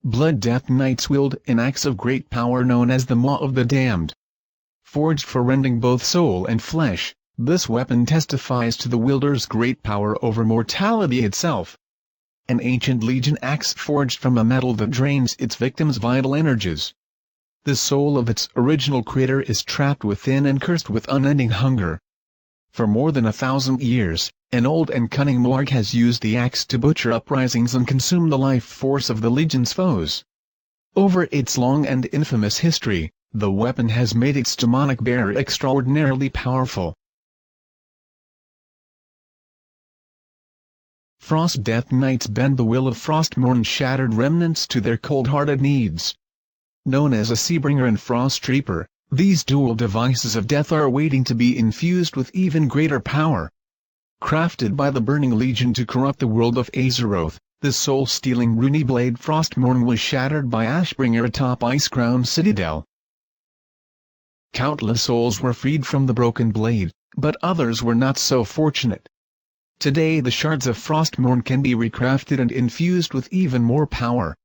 Blood Death Knights wield an axe of great power known as the Maw of the Damned. Forged for rending both soul and flesh, this weapon testifies to the wielder's great power over mortality itself. An ancient legion axe forged from a metal that drains its victim's vital energies. The soul of its original creator is trapped within and cursed with unending hunger. For more than 1,000 years, an old and cunning Morg has used the axe to butcher uprisings and consume the life force of the Legion's foes. Over its long and infamous history, the weapon has made its demonic bearer extraordinarily powerful. Frost Death Knights bend the will of Frostmourn's shattered remnants to their cold-hearted needs. Known as ICEBRINGER and FROSTREAPER, these dual devices of death are waiting to be infused with even greater power. Crafted by the Burning Legion to corrupt the world of Azeroth, the soul-stealing runey blade Frostmourne was shattered by Ashbringer atop Icecrown Citadel. Countless souls were freed from the broken blade, but others were not so fortunate. Today the shards of Frostmourne can be recrafted and infused with even more power.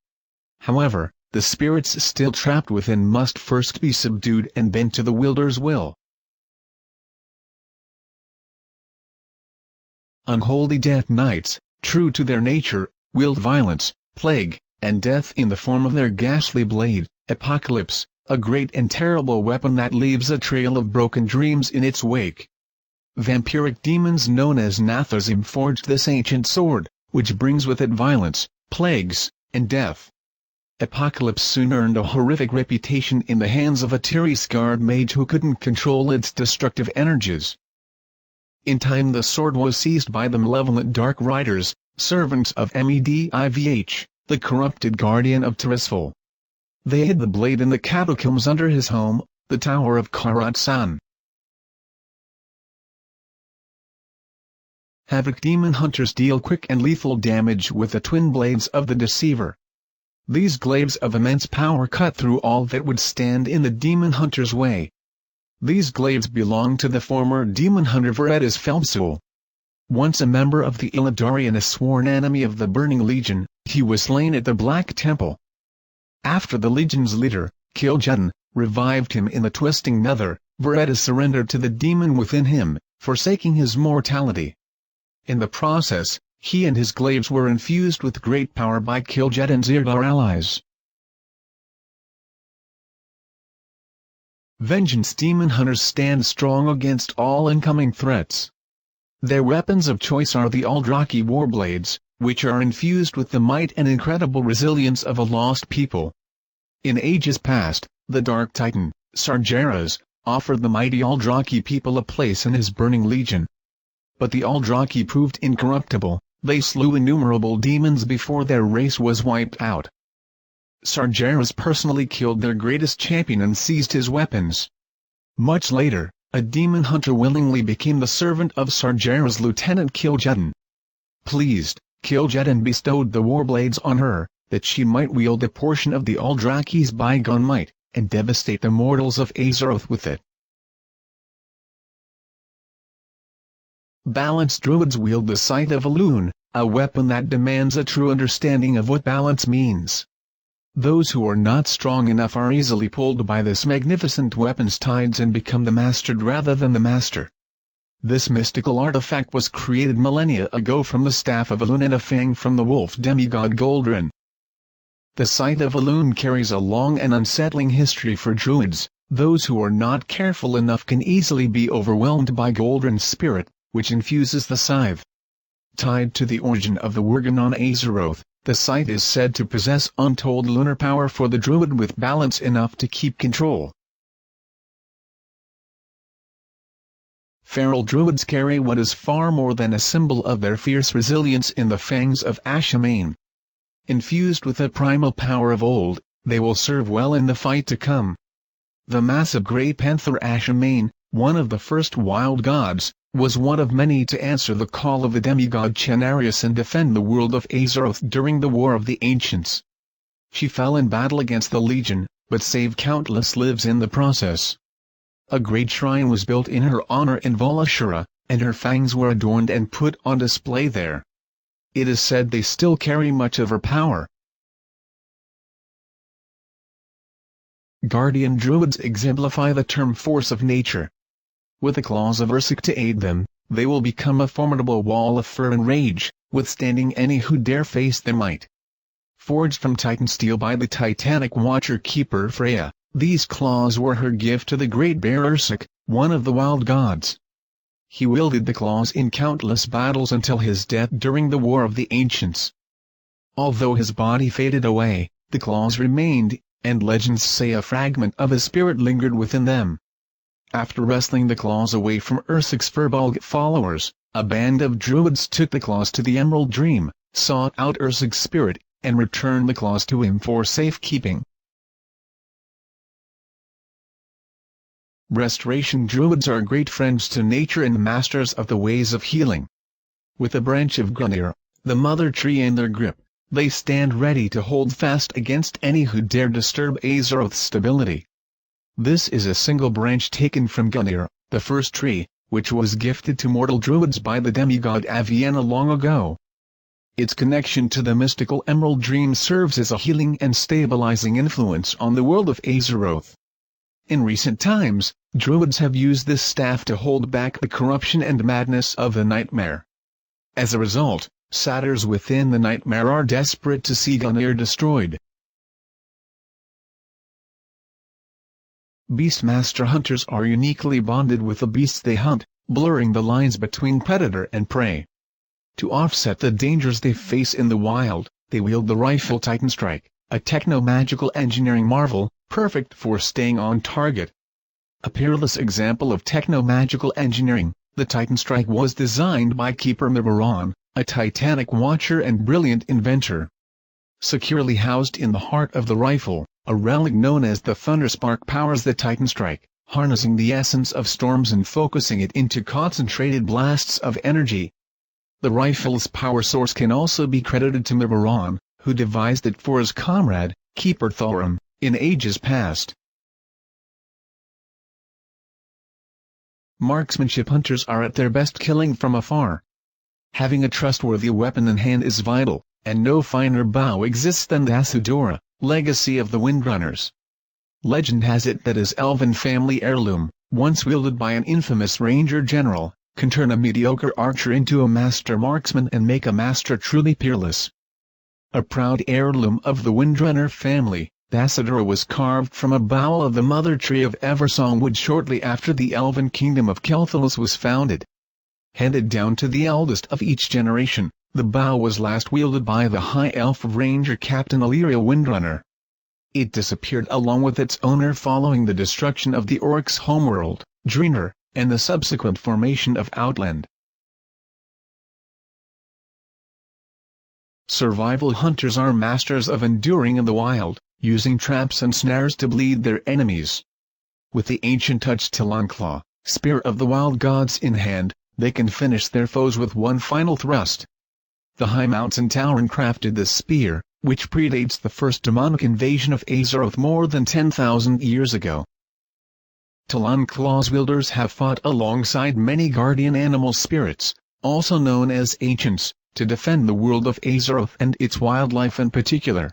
However, the spirits still trapped within must first be subdued and bent to the wielder's will. Unholy Death Knights, true to their nature, wield violence, plague, and death in the form of their ghastly blade, Apocalypse, a great and terrible weapon that leaves a trail of broken dreams in its wake. Vampiric demons known as Nathazim forged this ancient sword, which brings with it violence, plagues, and death. Apocalypse soon earned a horrific reputation in the hands of a teary-scarred mage who couldn't control its destructive energies. In time the sword was seized by the malevolent Dark Riders, servants of MEDIVH, the corrupted guardian of Tirisfal. They hid the blade in the catacombs under his home, the Tower of Karatsan. Havoc Demon Hunters deal quick and lethal damage with the twin blades of the Deceiver. These glaives of immense power cut through all that would stand in the Demon Hunter's way. These glaives belong to the former Demon Hunter Veredas Felbsul. Once a member of the Illidari and a sworn enemy of the Burning Legion, he was slain at the Black Temple. After the Legion's leader, Kil'jaeden, revived him in the Twisting Nether, Veredas surrendered to the demon within him, forsaking his mortality. In the process, he and his glaives were infused with great power by Kil'jaeden's Irgar allies. Vengeance Demon Hunters stand strong against all incoming threats. Their weapons of choice are the Aldrachi Warblades, which are infused with the might and incredible resilience of a lost people. In ages past, the Dark Titan, Sargeras, offered the mighty Aldrachi people a place in his Burning Legion. But the Aldrachi proved incorruptible. They slew innumerable demons before their race was wiped out. Sargeras personally killed their greatest champion and seized his weapons. Much later, a demon hunter willingly became the servant of Sargeras' lieutenant Kil'jaeden. Pleased, Kil'jaeden bestowed the warblades on her, that she might wield a portion of the Aldrachi's bygone might, and devastate the mortals of Azeroth with it. Balanced druids wield the Scythe of ELUNE, a weapon that demands a true understanding of what balance means. Those who are not strong enough are easily pulled by this magnificent weapon's tides and become the mastered rather than the master. This mystical artifact was created millennia ago from the staff of ELUNE and a fang from the wolf demigod Goldrin. The Scythe of ELUNE carries a long and unsettling history for druids. Those who are not careful enough can easily be overwhelmed by Goldrin's spirit, which infuses the scythe. Tied to the origin of the Worgen on Azeroth, the scythe is said to possess untold lunar power for the druid with balance enough to keep control. Feral druids carry what is far more than a symbol of their fierce resilience in the fangs of ASHAMANE. Infused with the primal power of old, they will serve well in the fight to come. The massive grey panther ASHAMANE, one of the first wild gods, was one of many to answer the call of the demigod Cenarius and defend the world of Azeroth during the War of the Ancients. She fell in battle against the Legion, but saved countless lives in the process. A great shrine was built in her honor in Volashura, and her fangs were adorned and put on display there. It is said they still carry much of her power. Guardian druids exemplify the term force of nature. With the claws of Ursic to aid them, they will become a formidable wall of fur and rage, withstanding any who dare face their might. Forged from Titan steel by the Titanic Watcher-keeper Freya, these claws were her gift to the great bear Ursic, one of the wild gods. He wielded the claws in countless battles until his death during the War of the Ancients. Although his body faded away, the claws remained, and legends say a fragment of his spirit lingered within them. After wresting the claws away from Ursic's Firbolg followers, a band of druids took the claws to the Emerald Dream, sought out Ursic's spirit, and returned the claws to him for safekeeping. Restoration druids are great friends to nature and masters of the ways of healing. With a branch of Gungnir, the mother tree in their grip, they stand ready to hold fast against any who dare disturb Azeroth's stability. This is a single branch taken from Gungnir, the first tree, which was gifted to mortal druids by the demigod Avienna long ago. Its connection to the mystical Emerald Dream serves as a healing and stabilizing influence on the world of Azeroth. In recent times, druids have used this staff to hold back the corruption and madness of the Nightmare. As a result, satyrs within the Nightmare are desperate to see Gungnir destroyed. Beastmaster hunters are uniquely bonded with the beasts they hunt, blurring the lines between predator and prey. To offset the dangers they face in the wild, they wield the rifle TITANSTRIKE, a techno-magical engineering marvel, perfect for staying on target. A peerless example of techno-magical engineering, the TITANSTRIKE was designed by Keeper Mibaron, a Titanic watcher and brilliant inventor. Securely housed in the heart of the rifle, a relic known as the Thunderspark powers the TITANSTRIKE, harnessing the essence of storms and focusing it into concentrated blasts of energy. The rifle's power source can also be credited to Mibaron, who devised it for his comrade, Keeper Thorum, in ages past. Marksmanship hunters are at their best killing from afar. Having a trustworthy weapon in hand is vital, and no finer bow exists than the THAS'DORAH, legacy of the Windrunners. Legend has it that his elven family heirloom, once wielded by an infamous ranger general, can turn a mediocre archer into a master marksman and make a master truly peerless. A proud heirloom of the Windrunner family, THAS'DORAH was carved from a bough of the mother tree of Eversongwood shortly after the elven kingdom of Kel'Thuzad was founded. Handed down to the eldest of each generation, the bough was last wielded by the High Elf Ranger Captain Illyria Windrunner. It disappeared along with its owner following the destruction of the Orcs' homeworld, Draenor, and the subsequent formation of Outland. Survival hunters are masters of enduring in the wild, using traps and snares to bleed their enemies. With the ancient touch Talanclaw, Spear of the Wild Gods in hand, they can finish their foes with one final thrust. The High Mountain Tauren crafted this spear, which predates the first demonic invasion of Azeroth more than 10,000 years ago. Talanclaw's wielders have fought alongside many guardian animal spirits, also known as ancients, to defend the world of Azeroth and its wildlife in particular.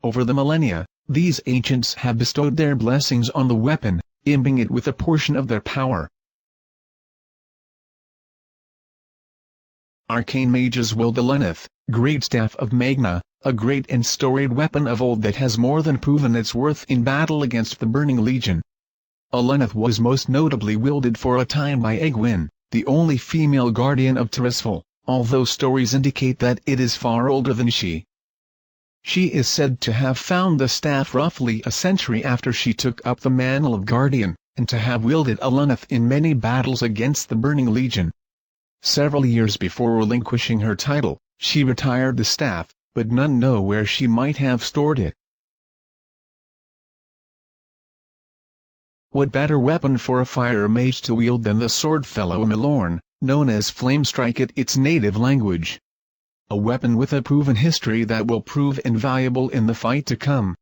Over the millennia, these ancients have bestowed their blessings on the weapon, imbibing it with a portion of their power. Arcane mages wield ALUNETH, Greatstaff of MAGNA, a great and storied weapon of old that has more than proven its worth in battle against the Burning Legion. ALUNETH was most notably wielded for a time by Egwene, the only female guardian of Tirisfal, although stories indicate that it is far older than she. She is said to have found the staff roughly a century after she took up the mantle of guardian, and to have wielded ALUNETH in many battles against the Burning Legion. Several years before relinquishing her title, she retired the staff, but none know where she might have stored it. What better weapon for a fire mage to wield than the sword Felomilorn, known as Flamestrike in its native language? A weapon with a proven history that will prove invaluable in the fight to come.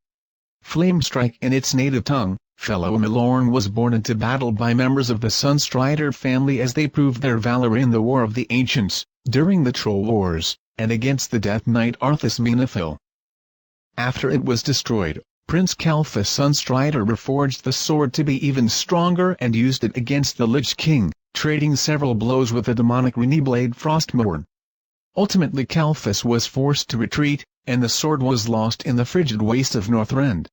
Flamestrike in its native tongue, Felomilorn was born into battle by members of the Sunstrider family as they proved their valor in the War of the Ancients, during the Troll Wars, and against the Death Knight Arthas Menethil. After it was destroyed, Prince Kalphas Sunstrider reforged the sword to be even stronger and used it against the Lich King, trading several blows with the demonic Reneblade Frostmourne. Ultimately Kalphas was forced to retreat, and the sword was lost in the frigid waste of Northrend.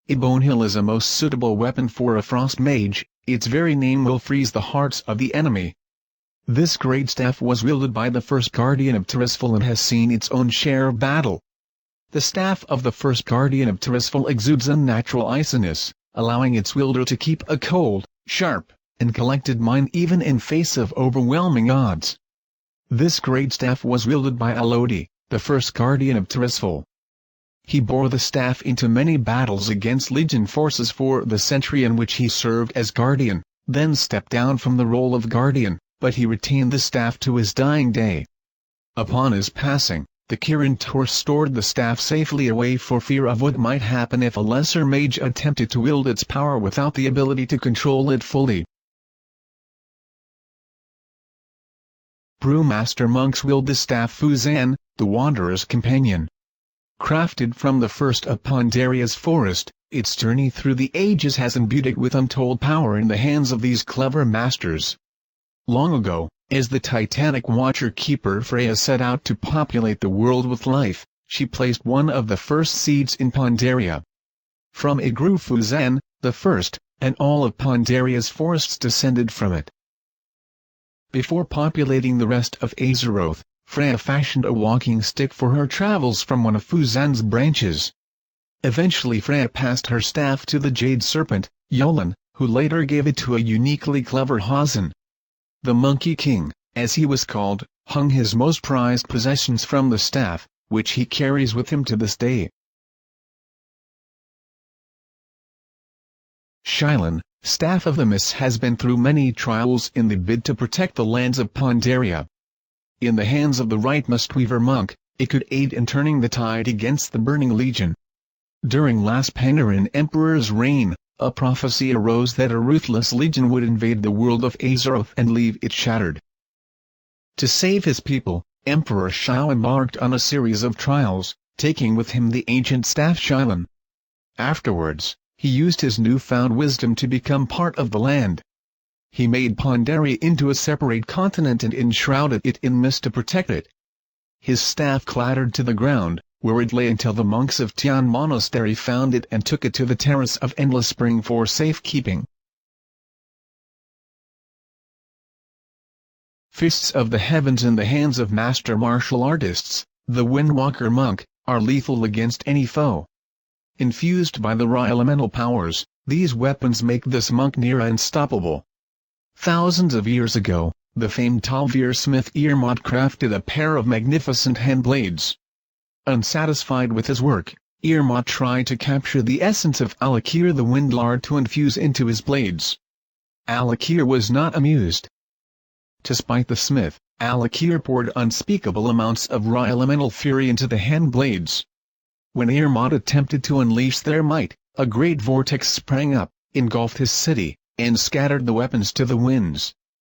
EBONCHILL is a most suitable weapon for a frost mage, its very name will freeze the hearts of the enemy. This great staff was wielded by the first Guardian of Tirisfal and has seen its own share of battle. The staff of the first Guardian of Tirisfal exudes unnatural iciness, allowing its wielder to keep a cold, sharp, and collected mind even in face of overwhelming odds. This great staff was wielded by Elodie, the first Guardian of Tirisfal. He bore the staff into many battles against Legion forces for the century in which he served as Guardian, then stepped down from the role of Guardian, but he retained the staff to his dying day. Upon his passing, the Kirin Tor stored the staff safely away for fear of what might happen if a lesser mage attempted to wield its power without the ability to control it fully. Brewmaster monks wield the staff Fuzan, the Wanderer's companion. Crafted from the first of Pandaria's forest, its journey through the ages has imbued it with untold power in the hands of these clever masters. Long ago, as the Titanic Watcher-Keeper Freya set out to populate the world with life, she placed one of the first seeds in Pandaria. From it grew Fuzan, the first, and all of Pandaria's forests descended from it. Before populating the rest of Azeroth, Freya fashioned a walking stick for her travels from one of Fuzan's branches. Eventually Freya passed her staff to the Jade Serpent, ELUNE, who later gave it to a uniquely clever Hazan. The Monkey King, as he was called, hung his most prized possessions from the staff, which he carries with him to this day. SHEILUN, Staff of the Mists, has been through many trials in the bid to protect the lands of Pandaria. In the hands of the right Mistweaver monk, it could aid in turning the tide against the Burning Legion. During last Pandaren Emperor's reign, a prophecy arose that a ruthless legion would invade the world of Azeroth and leave it shattered. To save his people, Emperor Shao embarked on a series of trials, taking with him the ancient staff SHEILUN. Afterwards, he used his newfound wisdom to become part of the land. He made Pandaria into a separate continent and enshrouded it in mist to protect it. His staff clattered to the ground, where it lay until the monks of Tian Monastery found it and took it to the Terrace of Endless Spring for safekeeping. Fists of the Heavens in the hands of master martial artists, the Windwalker monk, are lethal against any foe. Infused by the raw elemental powers, these weapons make this monk near unstoppable. Thousands of years ago, the famed Tal'Vir smith Irmot crafted a pair of magnificent handblades. Unsatisfied with his work, Irmot tried to capture the essence of Alakir the Windlord to infuse into his blades. Alakir was not amused. To spite the smith, Alakir poured unspeakable amounts of raw elemental fury into the handblades. When Irmot attempted to unleash their might, a great vortex sprang up, engulfed his city, and scattered the weapons to the winds.